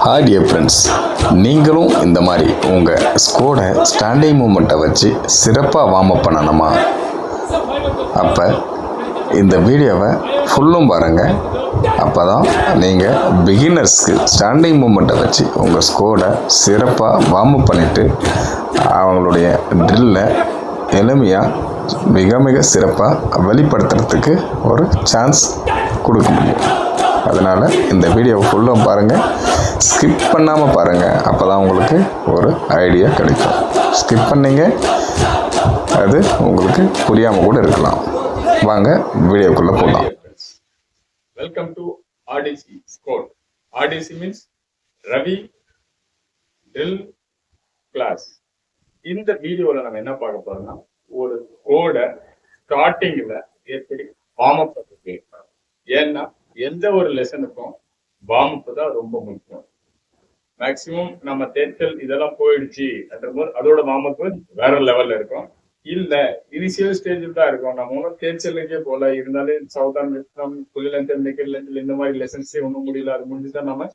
Hi dear friends, நீங்களும் இந்த மாதிரி உங்கள் ஸ்கோடை ஸ்டாண்டிங் மூமெண்ட்டை வச்சு சிறப்பாக வார்ம் அப் பண்ணணுமா? அப்போ இந்த வீடியோவை ஃபுல்லும் பாருங்கள். அப்போ தான் நீங்கள் பிகினர்ஸ்க்கு ஸ்டாண்டிங் மூமெண்ட்டை வச்சு உங்கள் ஸ்கோடை சிறப்பாக வார்ம் அப் பண்ணிவிட்டு அவங்களுடைய ட்ரில்லை எளிமையாக மிக மிக சிறப்பாக வெளிப்படுத்துறதுக்கு ஒரு சான்ஸ் கொடுக்க முடியும். அதனால் இந்த வீடியோவை ஃபுல்லாக பாருங்கள், ஸ்கிப் பண்ணாமல் பாருங்கள். அப்போ தான் உங்களுக்கு ஒரு ஐடியா கிடைக்கும். ஸ்கிப் பண்ணிங்க அது உங்களுக்கு புரியாமல் கூட இருக்கலாம். வாங்க வீடியோக்குள்ளே போகலாம். Welcome to RDC squad. RDC means Ravi drill class. இந்த வீடியோவில் நம்ம என்ன பார்க்க போறோம்னா, ஒரு கோடை ஸ்டார்டிங்கில் எப்படி வார்ம் அப் பண்ணுறது. ஏன்னா எந்த ஒரு லெசனுக்கும் வார்ம் அப் தான் ரொம்ப முக்கியம். மேக்சிமம் நம்ம தேர்ச்சல் இதெல்லாம் போயிடுச்சு போது அதோட வார்ம் அப் வேற லெவல்ல இருக்கும். இல்ல இனிஷியல் ஸ்டேஜில் தான் இருக்கும். நம்ம ஒன்றும் தேர்ச்சலுக்கே போல இருந்தாலே சவுதான் இந்த மாதிரி லெசன்ஸே ஒன்றும் முடியல. அது முடிஞ்சுதான் நம்ம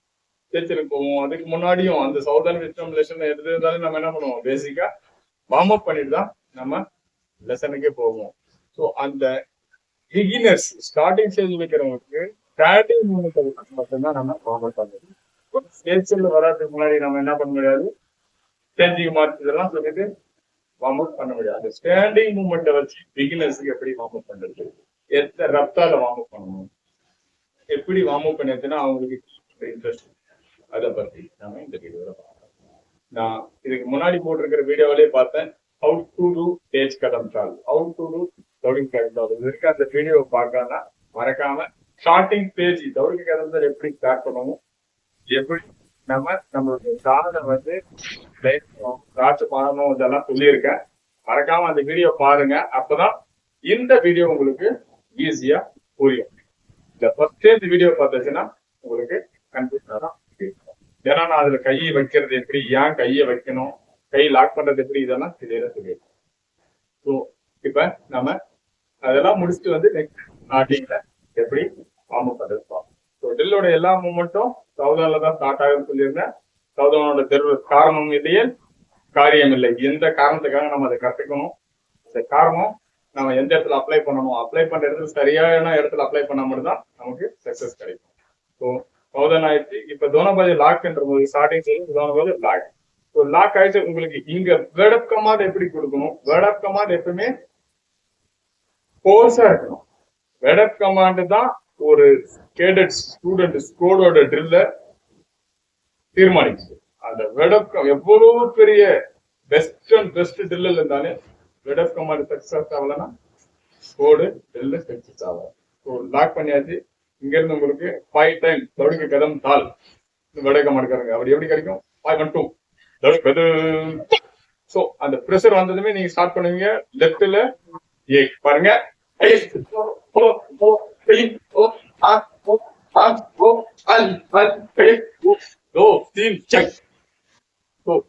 தேர்ச்சலுக்கு போவோம். அதுக்கு முன்னாடியும் அந்த சவுதான் விஸ்டம் லெசன் எது இருந்தாலும் நம்ம என்ன பண்ணுவோம், பேசிக்கா வார்ம் அப் பண்ணிட்டு தான் நம்ம லெசனுக்கே போவோம். ஸோ அந்த பிகினர்ஸ் ஸ்டார்டிங் ஸ்டேஜ் வைக்கிறவங்களுக்கு ஸ்டார்டிங் மூமெண்ட் மட்டும்தான் நம்ம வார்ம் அப் பண்ணுறது. தேர்ச்சல் வராதுக்கு முன்னாடி நம்ம என்ன பண்ண முடியாது, ஸ்டேஜிங் மார்க் இதெல்லாம் சொல்லிட்டு வார்ம் அப் பண்ண முடியாது. ஸ்டாண்டிங் மூமெண்ட்டை வச்சு பிகினர்ஸுக்கு எப்படி வார்ம் அப் பண்றது, எந்த ரப்தால வார்ம் அப் பண்ணணும், எப்படி வார்ம் அப் பண்ணிருச்சுன்னா அவங்களுக்கு இன்ட்ரெஸ்ட், அதை பத்தி நம்ம இந்த வீடியோல பார்க்கலாம். நான் இதுக்கு முன்னாடி போட்டிருக்கிற வீடியோவிலே பார்த்தேன், ஹவு டு டூ தேஜ் கதம் தால், ஹவு டு டூ தௌடிங் கதம் தால். இது இருக்க அந்த வீடியோவை பார்க்கணும்னா மறக்காம ஸ்டார்டிங் பேஜ் தௌடிங் கதம் தால் எப்படி ஸ்டார்ட் பண்ணணும், எப்படி நம்மளுடைய காதை பண்ணணும், இதெல்லாம் சொல்லியிருக்கேன். மறக்காம அந்த வீடியோ பாருங்க. அப்பதான் இந்த வீடியோ உங்களுக்கு ஈஸியா புரியும். இந்த ஃபர்ஸ்ட் இந்த வீடியோ பார்த்துச்சுன்னா உங்களுக்கு கன்ஃபியூஷனா தான் இருக்கும். ஏன்னா நான் அதுல கையை வைக்கிறது எப்படி, ஏன் கையை வைக்கணும், கை லாக் பண்றது எப்படி, இதெல்லாம் கிளியரா சொல்லியிருக்கேன். ஸோ இப்ப நம்ம அதெல்லாம் முடிச்சுட்டு நெக்ஸ்ட் ஸ்டார்டிங்ல எப்படி வார்ம் அப் பண்றது பார்ப்போம். ஸோ ட்ரில்லோட எல்லா மூமெண்ட்டும் சவுதான்ல தான் ஸ்டார்ட் ஆகுதுன்னு சொல்லியிருந்தேன். சவுதானோட காரணம் இல்லையே காரியம் இல்லை. எந்த காரணத்துக்காக நம்ம அதை கற்றுக்கணும், அந்த காரணம் நம்ம எந்த இடத்துல அப்ளை பண்ணணும், அப்ளை பண்ற இடத்துல சரியான இடத்துல அப்ளை பண்ண மட்டும் தான் நமக்கு சக்சஸ் கிடைக்கும். ஸோ சவுதான் ஆயிடுச்சு. இப்ப தோனபாஜி லாக்ன்ற போது ஸ்டார்டிங் செய்யும் தோனபாஜி லாக். ஸோ லாக் ஆயிடுச்சு. உங்களுக்கு இங்க வேர்ட் ஆஃப் கமாண்ட் எப்படி கொடுக்கணும், வேர்ட் ஆஃப் கமாண்ட் எப்பவுமே ஃபோர்ஸா இருக்கணும். வேர்ட் ஆஃப் கமாண்ட் தான் ஒரு கேடட் ஸ்டூடெண்ட் ஸ்கோடோட ட்ரில்ல தீர்மானிச்சு. அந்த வேர்ட் ஆஃப் எவ்வளவு பெரிய பெஸ்ட் ட்ரில் இருந்தாலும் வேர்ட் ஆஃப் கமாண்ட் சக்சஸ் ஆகலன்னா ஸ்கோடு ட்ரில் சக்சஸ் ஆகும். ஸோ லாக் பண்ணியாச்சு. இங்க இருந்து உங்களுக்கு 5 டைம் தௌடிக்கு கதம் தால் வேர்ட் ஆஃப் கமாண்ட் இருக்காங்க. அப்படி எப்படி கிடைக்கும், 5 1 2 தௌடிக்கு. ஸோ அந்த ப்ரெஷர் வந்ததுமே நீங்க ஸ்டார்ட் பண்ணுவீங்க லெஃப்ட்ல. பாருங்க,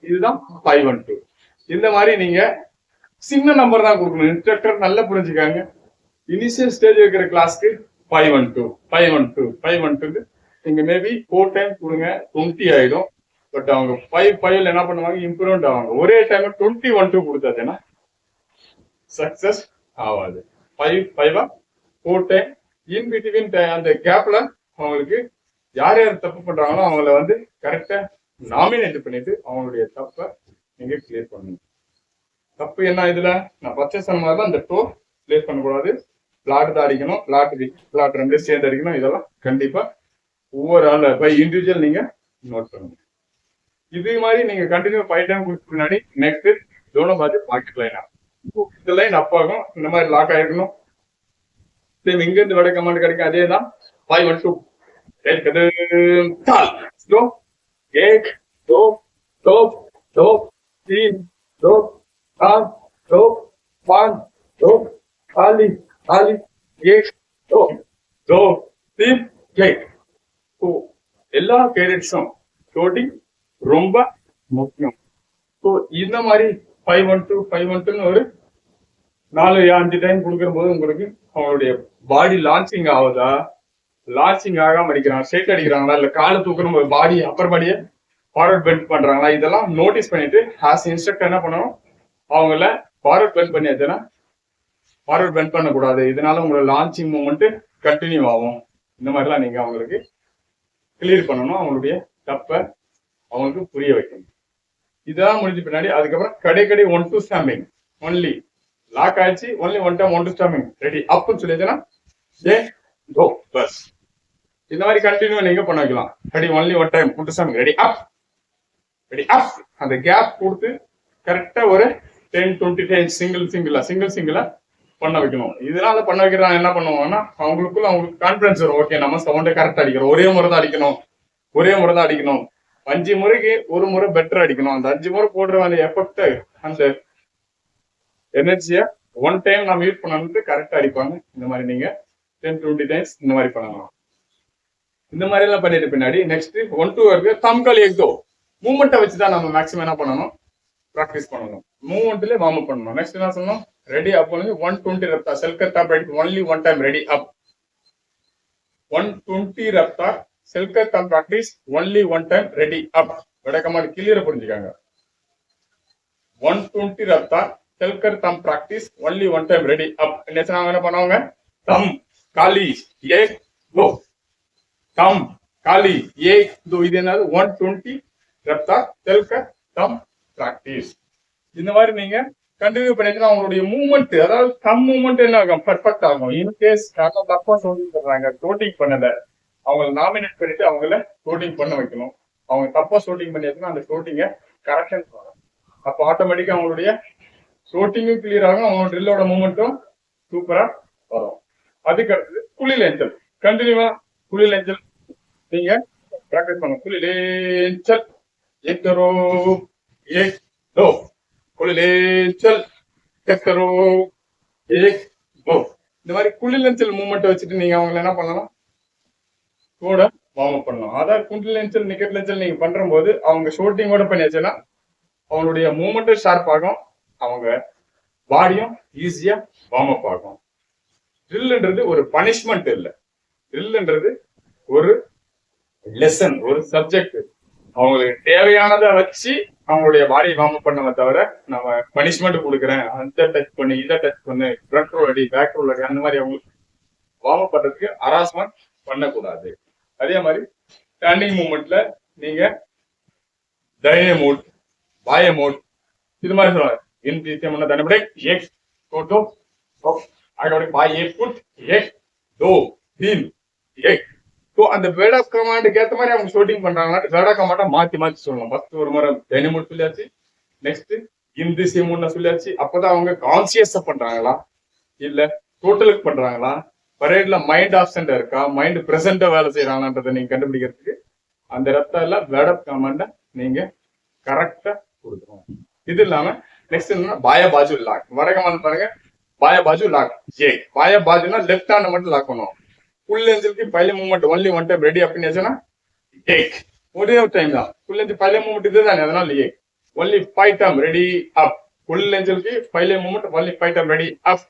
இதுதான் 5 1 2. இந்த மாதிரி நீங்க சின்ன நம்பர் தான் கொடுக்கணும். இன்ஸ்ட்ரக்டர் நல்லா புரிஞ்சுக்காங்க. இனிஷியல் ஸ்டேஜ் வைக்கிற கிளாஸ்க்கு 5 1 2 5 1 2 5 1 2 நீங்க மேபி 4 டைம் கொடுங்க, 20 ஆயிடும். பட் அவங்க 5 என்ன பண்ணுவாங்க, இம்ப்ரூவ்மெண்ட் ஆவாங்க. ஒரே டைம் 20 1 2 கொடுத்தாச்சுன்னா சக்சஸ் ஆகாது. 5 4 டைம் இன் பிட்வீன் அந்த கேப்ல அவங்களுக்கு யார் யார் தப்பு பண்றாங்களோ அவங்கள கரெக்டா நாமினேட் பண்ணிட்டு அவங்களுடைய தப்பை நீங்க கிளியர் பண்ணணும். தப்பு என்ன இதுல, நான் பர்ச்சேஸ் பண்ண மாதிரி தான் இந்த டோ கிளியர் பண்ணக்கூடாது. பிளாட் தான் அடிக்கணும், பிளாட் 2 சேர்ந்து அடிக்கணும். இதெல்லாம் கண்டிப்பா ஒவ்வொரு ஆள் பை இண்டிவிஜுவல் நீங்க நோட் பண்ணுங்க. இது மாதிரி நீங்க கண்டினியூ 5 டைம் கொடுத்த முன்னாடி நெக்ஸ்ட் தோனபாஜி பாக்கெட் லைன் ஆகும். இந்த லைன் அப் ஆகும். இந்த மாதிரி லாக் ஆயிருக்கணும். இங்க இருந்து வேர்ட் கமாண்ட் கிடைக்கும். அதே தான் 5 1 2 स्लो 1 2 2 2 3 2 4 2 5 2 खाली 1 2 2 3 1. तो எல்லா கேரட்ஸும் ஷோட்டிங் ரொம்ப முக்கியம். ஸோ இந்த மாதிரி 5 1 2 5 1 2 ஒரு 4 5 டைம் கொடுக்குற போது உங்களுக்கு அவங்களுடைய பாடி லான்ச்சிங் ஆகுதா, லார்ச்சிங் ஆகாம அடிக்கிறாங்க, ஸ்ட்ரெயிட் அடிக்கிறாங்களா, இல்ல காலை தூக்குற பாடி அப்பர் பாடியை ஃபார்வர்ட் பெண்ட் பண்றாங்களா, இதெல்லாம் நோட்டீஸ் பண்ணிட்டு ஆஸ் இன்ஸ்ட்ரக்டர் என்ன பண்ணணும், அவங்கள ஃபார்வர்ட் பெண்ட் பண்ணியாச்சுன்னா ஃபார்வர்ட் பெண்ட் பண்ணக்கூடாது, இதனால உங்களோட லான்ச்சிங் மூமெண்ட் கண்டினியூ ஆகும். இந்த மாதிரிலாம் நீங்க அவங்களுக்கு கிளியர் பண்ணணும், அவங்களுடைய தப்பை அவங்களுக்கு புரிய வைக்கணும். இதெல்லாம் முடிஞ்ச பின்னாடி அதுக்கப்புறம் கடை 1-2 ஸ்டாம்பிங் ஒன்லி. லாக் ஆயிடுச்சு, ஒன்லி 1 டைம் 1-2 ஸ்டாம்பிங் ரெடி அப்னு சொல்லிச்சுன்னா ஏ கோ பஸ். இந்த மாதிரி கண்டினியூ நீங்க பண்ண வைக்கலாம். Ready only 1 time 1-2 stamping ready அப் ரெடி அப். அந்த கேப் கொடுத்து கரெக்டா ஒரு 10-20 டைம் சிங்கிளா பண்ண வைக்கணும். இதனால பண்ண வைக்கிறாங்க என்ன பண்ணுவாங்கன்னா அவங்களுக்கு கான்பிடன்ஸ் வரும். ஓகே, நம்ம சவுண்டை கரெக்டா அடிக்கிறோம், ஒரே முறை தான் அடிக்கணும். 5 முறைக்கு ஒரு முறை பெட்டர் அடிக்கணும். அந்த 5 முறை போடுற அந்த எஃபெக்ட், அந்த எனர்ஜியை 1 டைம் நம்ம யூஸ் பண்ணணும்னு கரெக்டா அடிப்பாங்க. இந்த மாதிரி நீங்க 10-20 டைம்ஸ் இந்த மாதிரி பண்ணலாம். இந்த மாதிரி எல்லாம் பண்ணிட்டு பின்னாடி நெக்ஸ்ட் 1-2 இருக்கு தம்கால் எக்தோ மூவ்மெண்ட்டை வச்சுதான் நம்ம மேக்ஸிமம் என்ன பண்ணணும், ப்ராக்டிஸ் பண்ணணும். மூவ்மெண்ட்ல வார்ம் அப் பண்ணணும். நெக்ஸ்ட் என்ன சொல்லணும், ரெடி அப் 120 ரெப்டா செல்கர் தம் ready only 1 time ready up. 120 ரெப்டா செல்கர் தம் practice only 1 time ready up. விடக்கமான கிளியரை புரிஞ்சுக்காங்க. 120 ரெப்டா செல்கர் தம் practice only 1 time ready up. என்ன பண்ணுவாங்க, தம் காலி ஏ கோ, தம் காலி ஏ கோ. இது என்னது 120 ரெப்டா செல்கர் தம் ப்ராக்டிஸ். இந்த மாதிரி நீங்க கண்டினியூ பண்ணிட்டு அவங்களுடைய மூவ்மெண்ட், அதாவது தம் மூவ்மெண்ட் என்ன ஆகும், பர்ஃபெக்ட் ஆகும். இன்கேஸ் தப்பா சொல்லிடுறாங்க, கோட்டிங் பண்ணல, அவங்களை நாமினேட் பண்ணிட்டு அவங்கள கோட்டிங் பண்ண வைக்கணும். அவங்க தப்பா ஷூட்டிங் பண்ணியாச்சுன்னா அந்த ஷூட்டிங்கை கரெக்ஷன் பண்ணணும். அப்போ ஆட்டோமேட்டிக்கா அவங்களுடைய ஷூட்டிங்கும் கிளியர் ஆகும், அவங்க ட்ரில்லோட மூவ்மெண்ட்டும் சூப்பரா வரும். அதுக்கு அடுத்தது குளிலேஞ்சல். கண்டினியூவா குளிலேஞ்சல் நீங்க பிராக்டிஸ் பண்ணணும். குளிலேஞ்சல் एक करो एक दो, குளிலேஞ்சல் एक करो एक दो. இந்த மாதிரி குளிலேஞ்சல் மூவ்மெண்ட் வச்சுட்டு நீங்க அவங்களை என்ன பண்ணலாம், கூட வார்ம் அப் பண்ணலாம். அதாவது குளிலேஞ்சல் நிக்கட்லேஞ்சல் நீங்க பண்ற போது அவங்க ஷூட்டிங்கோட பண்ணியாச்சுன்னா அவங்களுடைய மூவ்மெண்ட்டும் ஷார்ப் ஆகும், அவங்க பாடியும் ஈஸியா வார்ம் அப் ஆகும். ட்ரில்ன்றது ஒரு பனிஷ்மெண்ட் இல்லை, ட்ரில்ன்றது ஒரு லெசன், ஒரு சப்ஜெக்ட். அவங்களுக்கு தேவையானதை வச்சு அவங்களுடைய பாடியை வார்ம் அப் பண்ண தவிர நம்ம பனிஷ்மெண்ட் கொடுக்குறேன், அந்த டச் பண்ணு இதை டச் பண்ணு ஃப்ரண்ட் ரோல் அடி பேக் ரோல் அடி அந்த மாதிரி அவங்களுக்கு வார்ம் அப் பண்றதுக்கு ஹராஸ்மெண்ட் பண்ணக்கூடாது. அதே மாதிரி ஸ்டாண்டிங் மூவ்மெண்ட்ல நீங்க தைரிய மூட், பாய மூட் இது மாதிரி சொல்லுவாங்க. இன் தனிப்படை எக்ஸ் கோட்டோ பாய் ஏ புட் எக் டோ தீன் எக். அந்த வேர்ட் ஆஃப் கமாண்டுக்கு ஏற்ற மாதிரி அவங்க ஷூட்டிங் பண்றாங்கன்னா வேர்ட் ஆஃப் கமாண்டா மாத்தி சொல்லணும். ஃபர்ஸ்ட் ஒரு முறை தைரிய மூட் சொல்லியாச்சு, நெக்ஸ்ட் இந்த சிமுன்னு சொல்லியாச்சு. அப்பதான் அவங்க கான்சியஸா பண்றாங்களா இல்ல டோட்டலுக்கு பண்றாங்களா, பரேட்ல மைண்ட் ஆப்சென்ட் இருக்கா, மைண்ட் பிரசன்டா வேலை செய்யறாங்கன்றதை நீங்க கண்டுபிடிக்கிறதுக்கு அந்த இடத்துல வேர்ட் ஆஃப் கமாண்ட நீங்க கரெக்டா கொடுக்கணும். இது இல்லாம நெக்ஸ்ட் என்னன்னா பாய பாஜு லாக். வடகமான பாருங்க, பாய பாஜு லாக். ஏ பாய பாஜுனா லெஃப்ட் ஹேண்ட் மட்டும் லாக் பண்ணுவோம். ஃபுல் ஏஞ்சலுக்கு பைல மூவ்மெண்ட் ஒன்லி 1 டைம் ரெடி அப்படின்னு ஏக் ஒரே ஒரு டைம் தான். ஃபுல் ஏஞ்சல் பைல மூவ்மெண்ட் இதுதானே, அதனால ஏக் only 5 time ready up. Full ஏஞ்சலுக்கு பைல movement only 5 time ready up.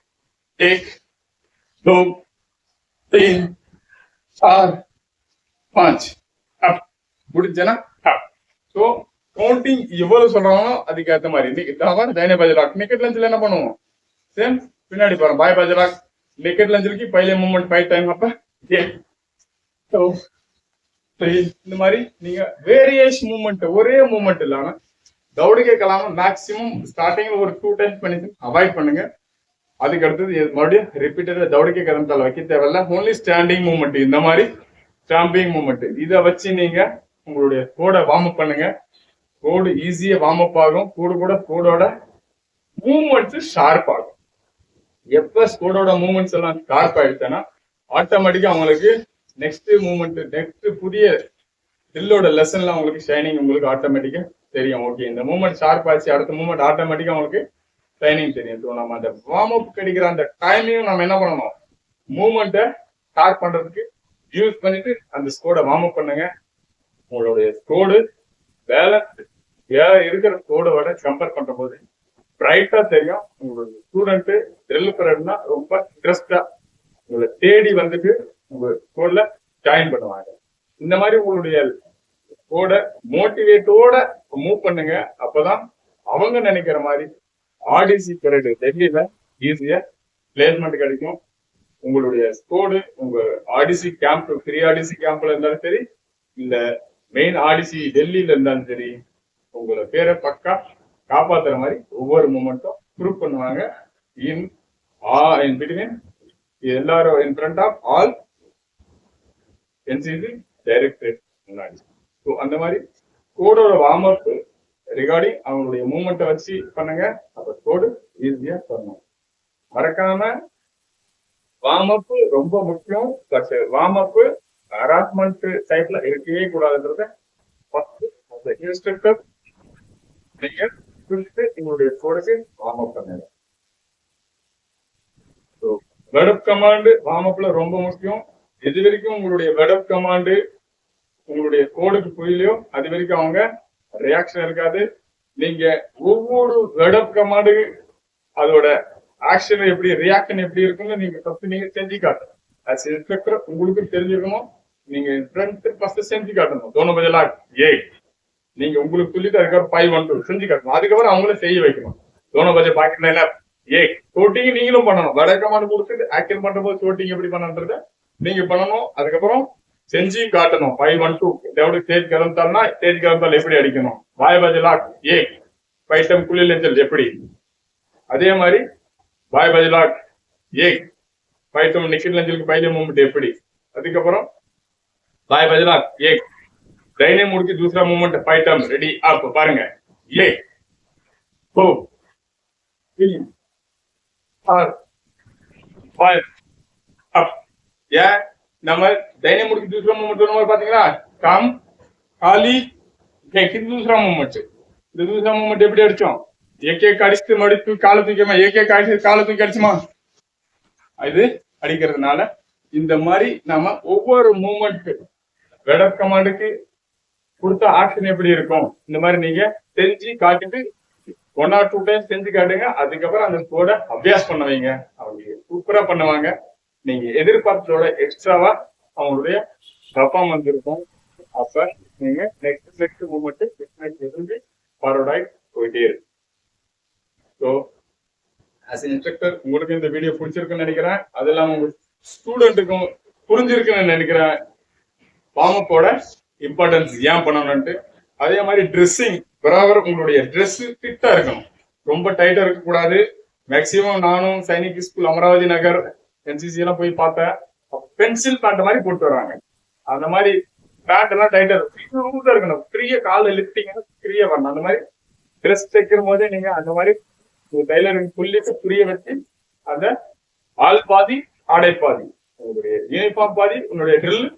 ஏக் दो तीन चार पांच அப். முடிஞ்சனா அப். ஸோ கவுண்டிங் எவ்வளவு சொல்றாங்களோ அதுக்கு ஏற்ற மாதிரி தைரிய பாஜலாக். நிக்கெட் லென்ஸ்ல என்ன பண்ணுவோம், சேம் பின்னாடி போறோம் பாய் பாஜலாக். நிக்கெட் லென்ஸ்க்கு பைல மூவ்மெண்ட் 5 டைம் அப்ப இந்த மாதிரி நீங்க வேரியேஷன் மூவ்மெண்ட், ஒரே மூவ்மெண்ட் இல்லாம தௌடுக்கே கலாம மேக்சிமம் ஸ்டார்டிங்ல ஒரு 2 டைம்ஸ் பண்ணி அவாய்ட் பண்ணுங்க. அதுக்கு அடுத்தது மறுபடியும் ரிப்பீட்டடா தௌடுக்கே கதந்தால வைக்க தேவையில்ல. ஓன்லி ஸ்டாண்டிங் மூவ்மெண்ட், இந்த மாதிரி ஸ்டாம்பிங் மூவ்மெண்ட் இதை வச்சு நீங்க உங்களுடைய கோடை வார்ம் அப் பண்ணுங்க. கோடு ஈஸியா வார்ம் அப் ஆகும், கோடோட மூவ்மெண்ட்ஸ் ஷார்ப் ஆகும். எப்ப கோடோட மூவ்மெண்ட்ஸ் எல்லாம் ஷார்ப் ஆயிடுச்சுன்னா ஆட்டோமேட்டிக்கா அவங்களுக்கு நெக்ஸ்ட் மூவ்மெண்ட், நெக்ஸ்ட் புதிய ட்ரில்லோட லெசன்ல அவங்களுக்கு ஷைனிங் உங்களுக்கு ஆட்டோமேட்டிக்கா தெரியும். ஓகே, இந்த மூவ்மெண்ட் ஷார்ப் ஆச்சு, அடுத்த மூவ்மெண்ட் ஆட்டோமேட்டிக்கா அவங்களுக்கு ட்ரைனிங் தெரியும். ஸோ நம்ம அந்த வார்ம் அப் கிடைக்கிற அந்த டைமையும் நம்ம என்ன பண்ணணும், மூவ்மெண்ட்டை ஸ்டார்ட் பண்றதுக்கு யூஸ் பண்ணிட்டு அந்த ஸ்கோடை வார்ம் அப் பண்ணுங்க. உங்களுடைய ஸ்கோடு பேலன்ஸ் இருக்கிற ஸ்கோடோட கம்பேர் பண்ற போது பிரைட்டா தெரியும். உங்களுடைய ஸ்டூடெண்ட் ட்ரில் பீரியட்னா ரொம்ப இன்ட்ரெஸ்டா உங்களை தேடி வந்துட்டு உங்க ஸ்கோட்ல ஜாயின் பண்ணுவாங்க. இந்த மாதிரி உங்களுடைய கூட மோட்டிவேட்டோட மூவ் பண்ணுங்க. அப்பதான் அவங்க நினைக்கிற மாதிரி ஆடிசி பீரியட் டெல்லியில ஈஸியா பிளேஸ்மெண்ட் கிடைக்கும். உங்களுடைய ஸ்கோடு உங்க ஆடிசி கேம்ப், ஃப்ரீ ஆடிசி கேம்ப்ல இருந்தாலும் சரி, இந்த மெயின் ஆடிசி டெல்லியில இருந்தாலும் சரி, உங்களோட பேரை பக்கா காப்பாத்துற மாதிரி ஒவ்வொரு மூமெண்ட்டும் ப்ரூவ் பண்ணுவாங்க. இன் பிட்வீன் எல்லாரும் in front of all NCC directorate முன்னாடி. ஸோ அந்த மாதிரி கோடோட வார்ம் அப் ரிகார்டிங் அவங்களுடைய மூமெண்ட்டை வச்சு பண்ணுங்க. அப்ப கோடு ஈஸியா பண்ணணும். மறக்காம வார்ம் அப் ரொம்ப முக்கியம். பட் வார்ம் அப் ஹராஸ்மெண்ட் டைப்ல இருக்கவே கூடாதுன்றத ஃபர்ஸ்ட் இன்ஸ்ட்ரக்டர் நீங்க உங்களுடைய கோடுக்கு வார்ம் அப் பண்ணுங்க. So word of command warm அப்ல ரொம்ப முக்கியம். எது வரைக்கும் உங்களுடைய வேர்ட் ஆஃப் கமாண்ட் உங்களுடைய கோடுக்கு புரியலையோ அது வரைக்கும் அவங்க ரியாக்ஷன் இருக்காது. நீங்க ஒவ்வொரு வேர்ட் ஆஃப் கமாண்டு அதோட ஆக்ஷன் எப்படி, ரியாக்ஷன் எப்படி இருக்குன்னு நீங்க ஃபர்ஸ்ட் நீங்க செஞ்சு காட்டணும். ஆஸ் இன்ஸ்ட்ரக்டர் உங்களுக்கு தெரிஞ்சுக்கணும். நீங்க ஃபர்ஸ்ட் செஞ்சு காட்டணும். தோணு பதிலா நீங்க உங்களுக்கு சொல்லிட்டு அதுக்கப்புறம் 5 1 2 செஞ்சு காட்டணும். அதுக்கப்புறம் அவங்கள செய்ய வைக்கணும். தோணு பதில் பாக்கெட்ல ஷூட்டிங் நீங்களும் பண்ணணும். வேர்ட் ஆஃப் கமாண்ட் கொடுத்துட்டு ஆக்ஷன் பண்ற போது ஷூட்டிங் எப்படி பண்ணன்றத நீங்க பண்ணணும். அதுக்கப்புறம் செஞ்சு காட்டணும். 5 1 2 எப்படி ஸ்டேஜ் கிளம்பிட்டால்னா ஸ்டேஜ் கிளம்பிட்டால் எப்படி அடிக்கணும், வாய் பதிலா பைட்டம் குளிர் எப்படி, அதே மாதிரி வாய் பதிலா பைட்டம் நிக்கிட் லஞ்சலுக்கு பைலே மூவ்மெண்ட் எப்படி, அதுக்கப்புறம் வாய் பதிலா டைனே முடிச்சு दूसरा மூவ்மெண்ட் பைட்டம் ரெடி அப் பாருங்க. நம்ம டைனே முடிச்சு दूसरा மூவ்மெண்ட் பாத்தீங்களா, கம் காலி दूसरा மூவ்மெண்ட். இந்த दूसरा மூவ்மெண்ட் எப்படி அடிச்சோம், அடிச்சு மடித்து காலை தூக்கியமா, அடிச்சு காலை தூக்கி அடிச்சுமா, இது அடிக்கிறதுனால இந்த மாதிரி நாம ஒவ்வொரு மூவ்மெண்ட் வேர்ட் ஆஃப் கமாண்டுக்கு கொடுத்த ஆக்ஷன் எப்படி இருக்கும் இந்த மாதிரி நீங்க செஞ்சு காட்டிட்டு 1 or 2 டைம்ஸ் செஞ்சு காட்டுங்க. அதுக்கப்புறம் அந்த கோட அபியாஸ் பண்ண வைங்க. அவங்க சூப்பரா பண்ணுவாங்க. நீங்க எதிர்பார்த்ததோட எக்ஸ்ட்ராவா அவங்களுடைய பர்ஃபார்மன்ஸ் இருக்கும். அப்ப நீங்க நெக்ஸ்ட் மூவ்மெண்ட் இருந்து ஃபார்வர்ட் ஆகி போயிட்டே இருக்கு. ஸோ ஆஸ் இன்ஸ்ட்ரக்டர் உங்களுக்கு இந்த வீடியோ பிடிச்சிருக்குன்னு நினைக்கிறேன். அது இல்லாம உங்க ஸ்டூடெண்ட்டுக்கும் புரிஞ்சிருக்குன்னு நினைக்கிறேன் வார்ம் அப்போட இம்பார்ட்டன்ஸ் ஏன் பண்ணணும்ட்டு. அதே மாதிரி ட்ரெஸ்ஸிங் பராபர் உங்களுடைய ட்ரெஸ் ஃபிட்டா இருக்கணும். ரொம்ப டைட்டா இருக்கக்கூடாது. மேக்சிமம் நானும் சைனிக் ஸ்கூல் அமராவதி நகர் என்சிசி எல்லாம் போய் பார்த்தேன். பென்சில் பேண்ட் மாதிரி போட்டு வராங்க. அந்த மாதிரி பேண்ட் எல்லாம் டைட்டா இருக்கணும். ஃப்ரீயா கால லிஃப்டிங் ஃப்ரீயா வரணும். அந்த மாதிரி ட்ரெஸ் தைக்கிற போதே நீங்க அந்த மாதிரி டைலரிங் புள்ளிக்கு புரிய வச்சு அந்த ஆள் பாதி ஆடை பாதி, உங்களுடைய யூனிஃபார்ம் பாதி, உங்களுடைய ட்ரில்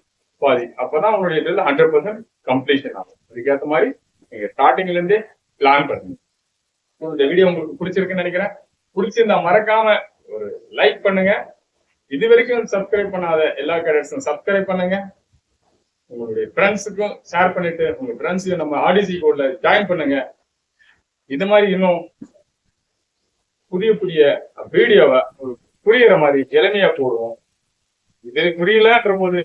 பாதி. அப்பதான் உங்களுடைய ட்ரில் 100% கம்ப்ளீஷன் ஆகும். அதுக்கேற்ற மாதிரி நீங்க ஸ்டார்டிங்ல இருந்தே பிளான் பண்ணுங்க. இந்த வீடியோ உங்களுக்கு பிடிச்சிருக்குன்னு நினைக்கிறேன். பிடிச்சிருந்தா மறக்காம ஒரு லைக் பண்ணுங்க. இது வரைக்கும் சப்ஸ்கிரைப் பண்ணாத எல்லா கேடட்ஸும் சப்ஸ்கிரைப் பண்ணுங்க. உங்களுடைய ஃப்ரெண்ட்ஸுக்கும் ஷேர் பண்ணிட்டு உங்க ஃப்ரெண்ட்ஸையும் நம்ம ஆடிசி கோட்ல ஜாயின் பண்ணுங்க. இது மாதிரி இன்னும் புதிய வீடியோவை புரியுற மாதிரி எளிமையா போடுவோம். இது புரியலன்ற போது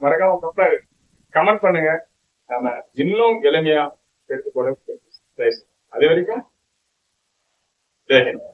மறக்காம கமெண்ட் பண்ணுங்க. நம்ம இன்னும் எளிமையா எடுத்துக்கொள்ள. அது வரைக்கும் ஜெய் ஹிந்த்.